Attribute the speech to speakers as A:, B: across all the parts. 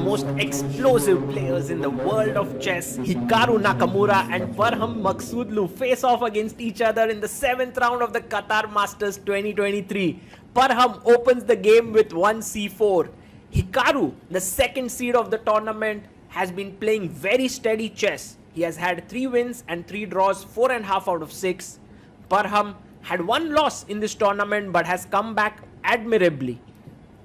A: most explosive players in the world of chess, Hikaru Nakamura and Maghsoodloo, face off against each other in the 7th round of the Qatar Masters 2023. Parham opens the game with 1c4. Hikaru, the second seed of the tournament, has been playing very steady chess. He has had 3 wins and 3 draws, 4.5 out of 6. Parham had 1 loss in this tournament but has come back admirably.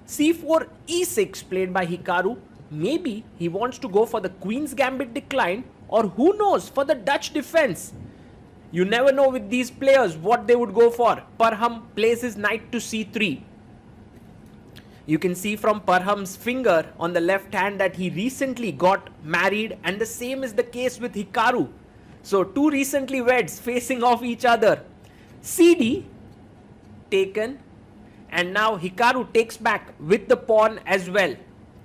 A: c4 e6 played by Hikaru. Maybe he wants to go for the Queen's Gambit decline, or who knows, for the Dutch defense. You never know with these players what they would go for. Parham plays his knight to c3. You can see from Parham's finger on the left hand that he recently got married, and the same is the case with Hikaru. So 2 recently weds facing off each other. cd taken, and now Hikaru takes back with the pawn as well.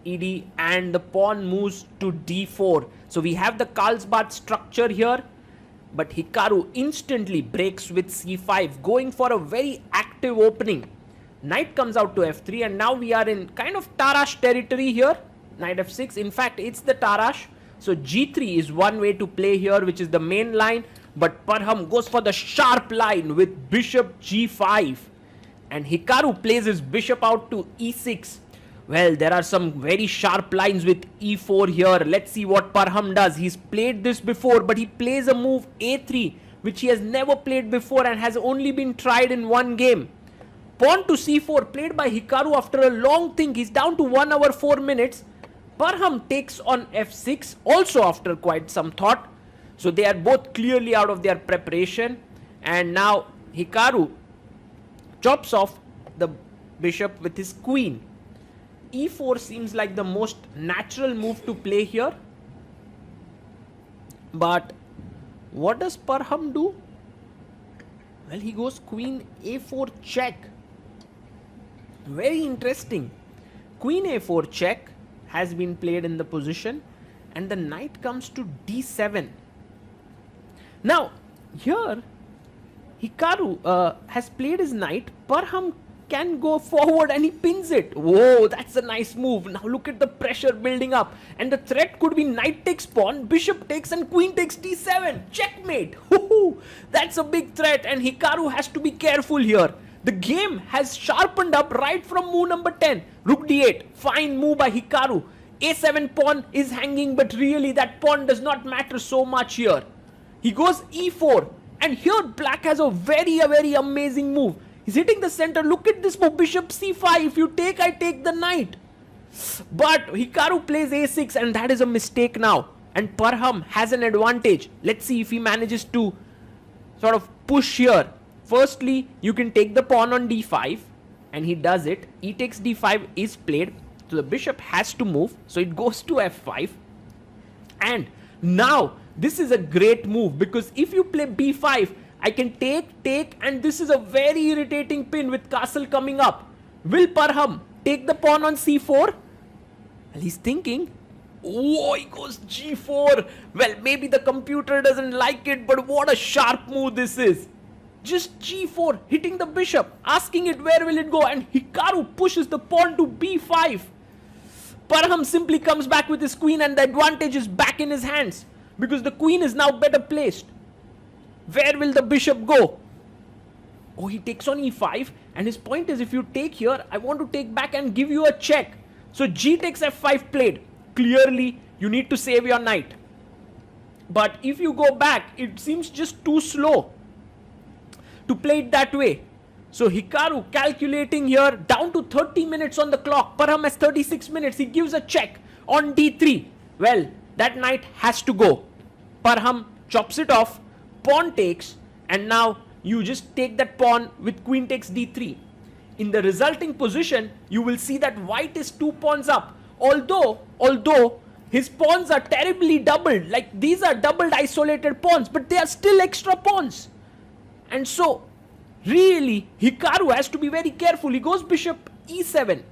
A: ed, and the pawn moves to d4. So we have the Carlsbad structure here, but Hikaru instantly breaks with c5, going for a very active opening. Knight comes out to f3, and now we are in kind of Tarash territory here. Knight f6, in fact it's the Tarash. So g3 is one way to play here, which is the main line, but Parham goes for the sharp line with bishop g5. And Hikaru plays his bishop out to e6. Well, there are some very sharp lines with e4 here. Let's see what Parham does. He's played this before, but he plays a move a3, which he has never played before and has only been tried in 1 game. Pawn to c4 played by Hikaru after a long think. He's down to 1 hour 4 minutes. Parham takes on f6, also after quite some thought. So they are both clearly out of their preparation. And now Hikaru chops off the bishop with his queen. e4 seems like the most natural move to play here. But what does Parham do? Well, he goes queen a4 check. Very interesting. Queen a4 check has been played in the position, and the knight comes to d7. Now, here Hikaru has played his knight. Parham can go forward and he pins it. Whoa, that's a nice move. Now look at the pressure building up. And the threat could be knight takes pawn, bishop takes, and queen takes d7. Checkmate. That's a big threat, and Hikaru has to be careful here. The game has sharpened up right from move number 10. Rook d8. Fine move by Hikaru. a7 pawn is hanging, but really that pawn does not matter so much here. He goes e4. And here black has a very amazing move. He's hitting the center. Look at this move. Bishop c5. If you take, I take the knight. But Hikaru plays a6, and that is a mistake now. And Parham has an advantage. Let's see if he manages to sort of push here. Firstly, you can take the pawn on d5, and he does it. E takes d5 is played. So the bishop has to move. So it goes to f5. And now this is a great move, because if you play b5, I can take, and this is a very irritating pin with castle coming up. Will Parham take the pawn on c4? Well, he's thinking. Oh, he goes g4. Well, maybe the computer doesn't like it, but what a sharp move this is. Just g4, hitting the bishop, asking it where will it go, and Hikaru pushes the pawn to b5. Parham simply comes back with his queen, and the advantage is back in his hands, because the queen is now better placed. Where will the bishop go? Oh, he takes on e5, and his point is, if you take here, I want to take back and give you a check. So g takes f5 played. Clearly, you need to save your knight. But if you go back, it seems just too slow to play it that way. So Hikaru calculating here, down to 30 minutes on the clock. Parham has 36 minutes. He gives a check on d3. Well, that knight has to go. Parham chops it off. Pawn takes, and now you just take that pawn with queen takes d3. In the resulting position, you will see that white is 2 pawns up. Although his pawns are terribly doubled, like these are doubled isolated pawns, but they are still extra pawns. And so, really, Hikaru has to be very careful. He goes bishop e7,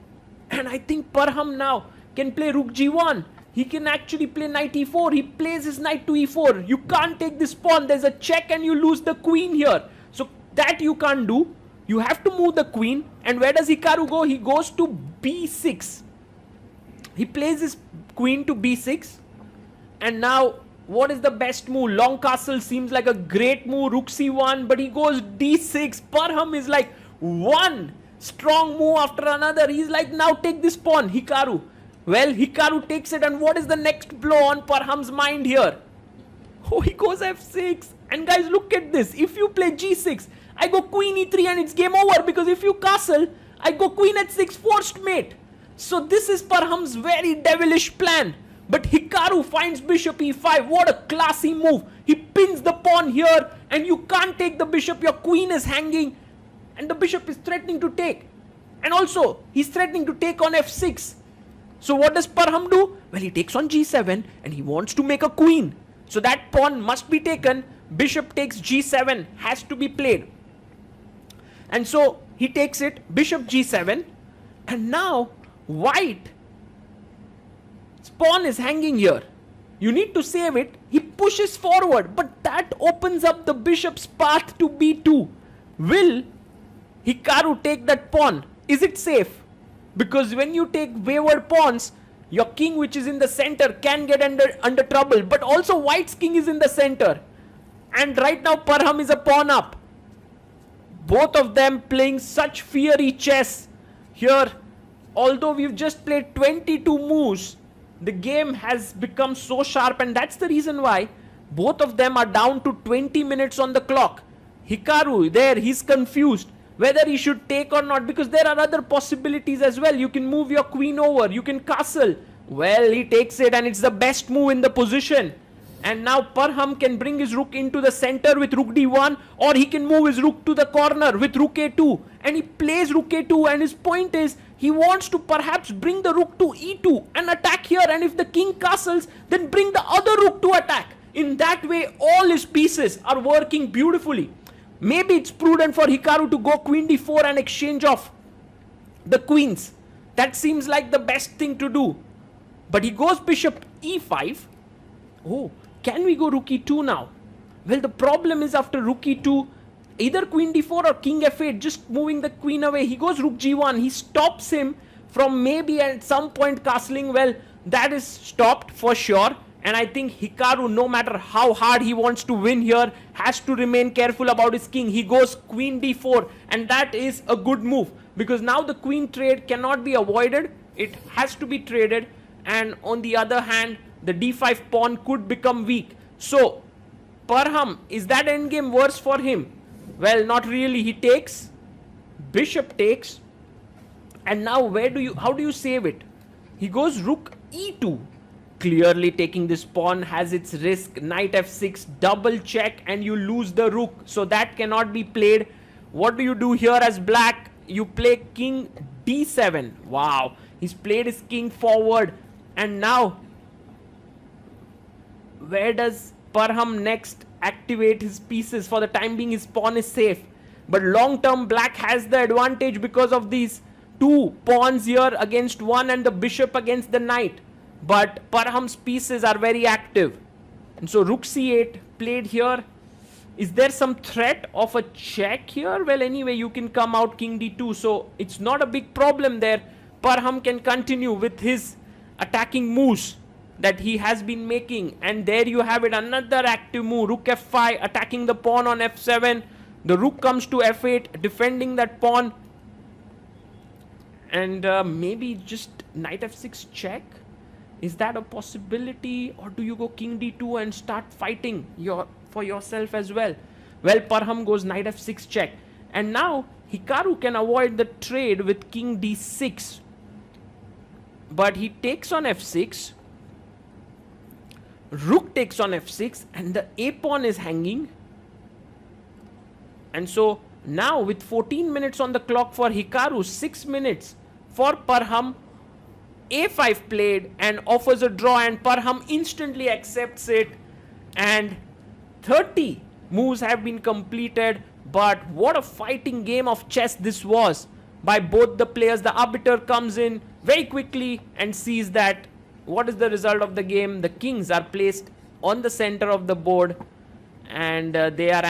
A: and I think Parham now can play rook g1. He can actually play knight e4. He plays his knight to e4. You can't take this pawn. There's a check and you lose the queen here. So that you can't do. You have to move the queen. And where does Hikaru go? He goes to b6. He plays his queen to b6. And now, what is the best move? Long castle seems like a great move. Rook c1, but he goes d6. Parham is like one strong move after another. He's like, now take this pawn, Hikaru. Well, Hikaru takes it, and what is the next blow on Parham's mind here? Oh, he goes f6. And guys, look at this. If you play g6, I go queen e3 and it's game over, because if you castle, I go queen h6, forced mate. So this is Parham's very devilish plan. But Hikaru finds bishop e5. What a classy move. He pins the pawn here, and you can't take the bishop. Your queen is hanging, and the bishop is threatening to take. And also, he's threatening to take on f6. So what does Parham do? Well, he takes on g7, and he wants to make a queen. So that pawn must be taken. Bishop takes g7, has to be played. And so he takes it, bishop g7. And now, white pawn is hanging here. You need to save it. He pushes forward, but that opens up the bishop's path to b2. Will Hikaru take that pawn? Is it safe? Because when you take wayward pawns, your king, which is in the center, can get under trouble. But also white's king is in the center. And right now Parham is a pawn up. Both of them playing such fiery chess here. Although we've just played 22 moves, the game has become so sharp, and that's the reason why both of them are down to 20 minutes on the clock. Hikaru there, he's confused whether he should take or not, because there are other possibilities as well. You can move your queen over, you can castle. Well, he takes it, and it's the best move in the position. And now Parham can bring his rook into the center with rook d1, or he can move his rook to the corner with rook a2. And he plays rook a2, and his point is he wants to perhaps bring the rook to e2 and attack here. And if the king castles, then bring the other rook to attack. In that way, all his pieces are working beautifully. Maybe it's prudent for Hikaru to go queen d4 and exchange off the queens. That seems like the best thing to do. But he goes bishop e5. Oh, can we go rook e2 now? Well, the problem is after rook e2, either queen d4 or king f8, just moving the queen away. He goes rook g1. He stops him from maybe at some point castling. Well, that is stopped for sure. And I think Hikaru, no matter how hard he wants to win here, has to remain careful about his king. He goes queen d4, and that is a good move, because now the queen trade cannot be avoided. It has to be traded. And on the other hand, the d5 pawn could become weak. So Parham, is that endgame worse for him? Well, not really. He takes, bishop takes, and now how do you save it? He goes rook e2. Clearly taking this pawn has its risk. Knight f6, double check, and you lose the rook. So that cannot be played. What do you do here as black? You play king d7. Wow. He's played his king forward. And now, where does Parham next activate his pieces? For the time being, his pawn is safe. But long term, black has the advantage because of these two pawns here against one and the bishop against the knight. But Parham's pieces are very active. And so rook c8 played here. Is there some threat of a check here? Well, anyway, you can come out king d2. So it's not a big problem there. Parham can continue with his attacking moves that he has been making. And there you have it, another active move. Rook f5, attacking the pawn on f7. The rook comes to f8, defending that pawn. And maybe just knight f6 check. Is that a possibility, or do you go king d2 and start fighting for yourself as well? Well, Parham goes knight f6 check. And now Hikaru can avoid the trade with king d6. But he takes on f6. Rook takes on f6, and the a pawn is hanging. And so now with 14 minutes on the clock for Hikaru, 6 minutes for Parham, a5 played and offers a draw, and Parham instantly accepts it. And 30 moves have been completed. But what a fighting game of chess this was by both the players. The arbiter comes in very quickly and sees that what is the result of the game. The kings are placed on the center of the board, and they are